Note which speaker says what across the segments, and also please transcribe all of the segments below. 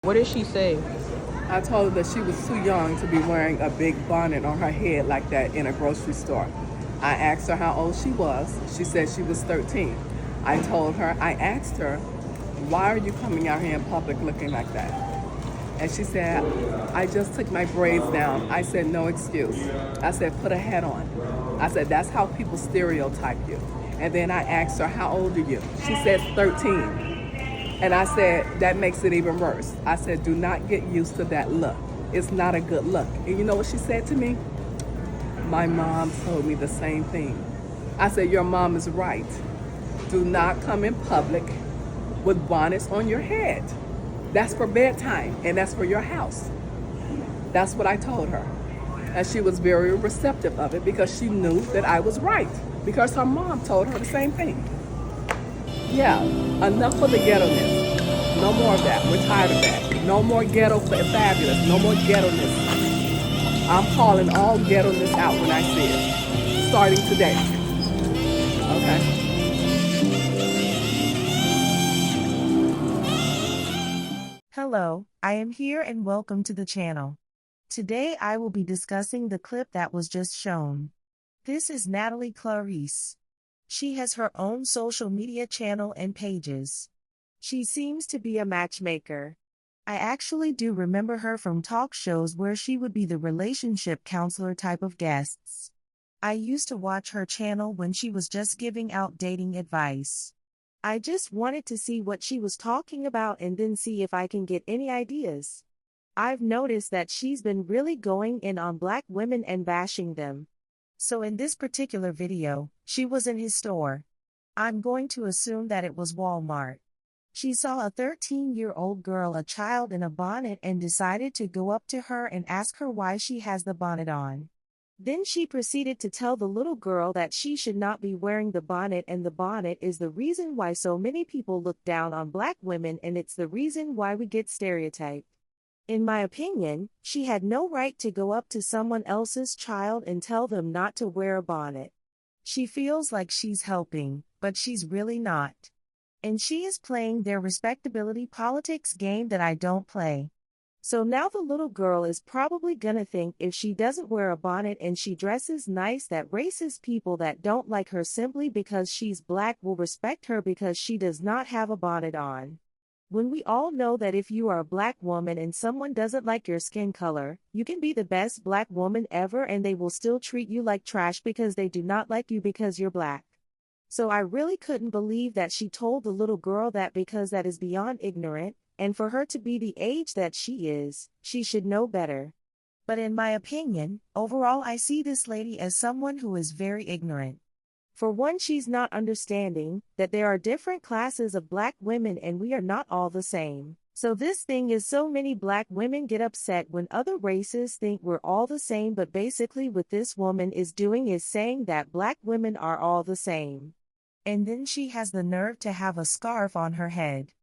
Speaker 1: What did she say?
Speaker 2: I told her that she was too young to be wearing a big bonnet on her head like that in a grocery store. I asked her how old she was. She said she was 13. I asked her, why are you coming out here in public looking like that? And she said, I just took my braids down. I said, no excuse. I said, put a hat on. I said, that's how people stereotype you. And then I asked her, how old are you? She said, 13. And I said, that makes it even worse. I said, do not get used to that look. It's not a good look. And you know what she said to me? My mom told me the same thing. I said, your mom is right. Do not come in public with bonnets on your head. That's for bedtime and that's for your house. That's what I told her. And she was very receptive of it because she knew that I was right. Because her mom told her the same thing. Yeah, enough of the ghetto-ness. No more of that. We're tired of that. No more ghetto fabulous. No more ghetto-ness. I'm calling all ghetto-ness out when I see it. Starting today. Okay?
Speaker 3: Hello, I am here and welcome to the channel. Today I will be discussing the clip that was just shown. This is Natalie Clarice. She has her own social media channel and pages. She seems to be a matchmaker. I actually do remember her from talk shows where she would be the relationship counselor type of guests. I used to watch her channel when she was just giving out dating advice. I just wanted to see what she was talking about and then see if I can get any ideas. I've noticed that she's been really going in on black women and bashing them. So in this particular video, she was in his store. I'm going to assume that it was Walmart. She saw a 13-year-old girl, a child in a bonnet, and decided to go up to her and ask her why she has the bonnet on. Then she proceeded to tell the little girl that she should not be wearing the bonnet, and the bonnet is the reason why so many people look down on black women, and it's the reason why we get stereotyped. In my opinion, she had no right to go up to someone else's child and tell them not to wear a bonnet. She feels like she's helping, but she's really not. And she is playing their respectability politics game that I don't play. So now the little girl is probably gonna think if she doesn't wear a bonnet and she dresses nice, that racist people that don't like her simply because she's black will respect her because she does not have a bonnet on. When we all know that if you are a black woman and someone doesn't like your skin color, you can be the best black woman ever and they will still treat you like trash because they do not like you because you're black. So I really couldn't believe that she told the little girl that, because that is beyond ignorant, and for her to be the age that she is, she should know better. But in my opinion, overall I see this lady as someone who is very ignorant. For one, she's not understanding that there are different classes of black women and we are not all the same. So this thing is, so many black women get upset when other races think we're all the same, but basically what this woman is doing is saying that black women are all the same. And then she has the nerve to have a scarf on her head.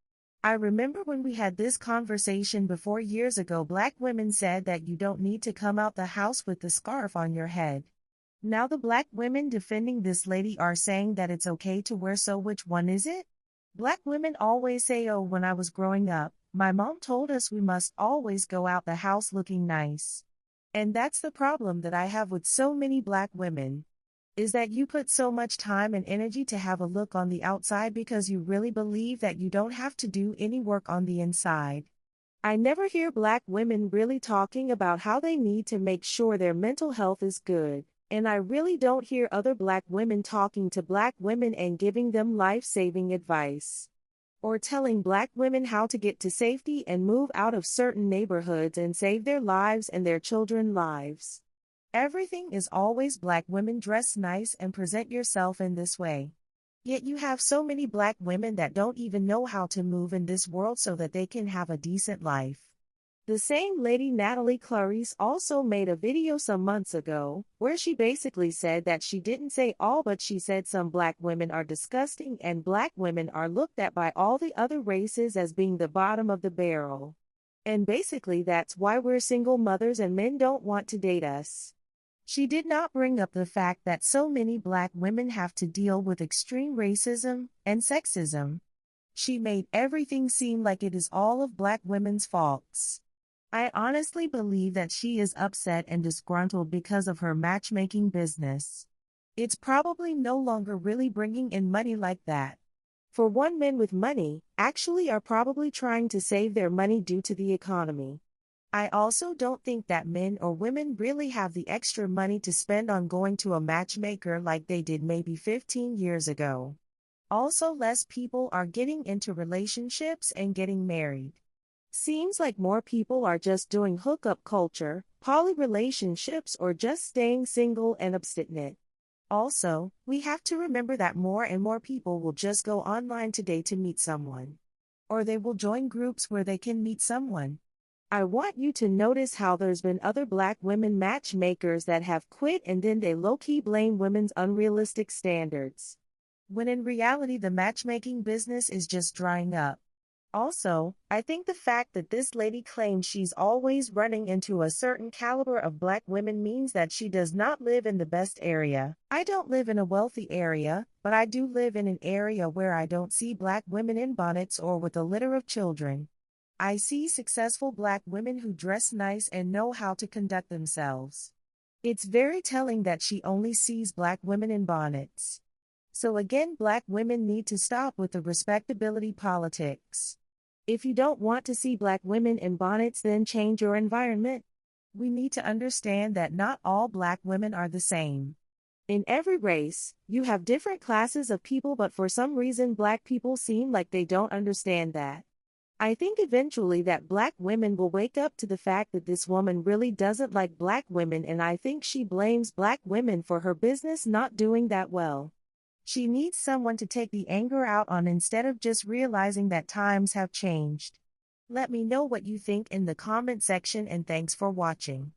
Speaker 3: I remember when we had this conversation before years ago, black women said that you don't need to come out the house with the scarf on your head. Now the black women defending this lady are saying that it's okay to wear, so which one is it? Black women always say, oh, when I was growing up, my mom told us we must always go out the house looking nice. And that's the problem that I have with so many black women. Is that you put so much time and energy to have a look on the outside because you really believe that you don't have to do any work on the inside. I never hear black women really talking about how they need to make sure their mental health is good, and I really don't hear other black women talking to black women and giving them life-saving advice. Or telling black women how to get to safety and move out of certain neighborhoods and save their lives and their children's lives. Everything is always black women, dress nice and present yourself in this way. Yet you have so many black women that don't even know how to move in this world so that they can have a decent life. The same lady Natalie Clarice also made a video some months ago where she basically said that she didn't say all, but she said some black women are disgusting and black women are looked at by all the other races as being the bottom of the barrel. And basically that's why we're single mothers and men don't want to date us. She did not bring up the fact that so many black women have to deal with extreme racism and sexism. She made everything seem like it is all of black women's faults. I honestly believe that she is upset and disgruntled because of her matchmaking business. It's probably no longer really bringing in money like that. For one, men with money actually are probably trying to save their money due to the economy. I also don't think that men or women really have the extra money to spend on going to a matchmaker like they did maybe 15 years ago. Also, less people are getting into relationships and getting married. Seems like more people are just doing hookup culture, poly relationships, or just staying single and abstinent. Also, we have to remember that more and more people will just go online today to meet someone. Or they will join groups where they can meet someone. I want you to notice how there's been other black women matchmakers that have quit and then they low-key blame women's unrealistic standards. When in reality the matchmaking business is just drying up. Also, I think the fact that this lady claims she's always running into a certain caliber of black women means that she does not live in the best area. I don't live in a wealthy area, but I do live in an area where I don't see black women in bonnets or with a litter of children. I see successful black women who dress nice and know how to conduct themselves. It's very telling that she only sees black women in bonnets. So again, black women need to stop with the respectability politics. If you don't want to see black women in bonnets, then change your environment. We need to understand that not all black women are the same. In every race, you have different classes of people, but for some reason black people seem like they don't understand that. I think eventually that black women will wake up to the fact that this woman really doesn't like black women, and I think she blames black women for her business not doing that well. She needs someone to take the anger out on instead of just realizing that times have changed. Let me know what you think in the comment section, and thanks for watching.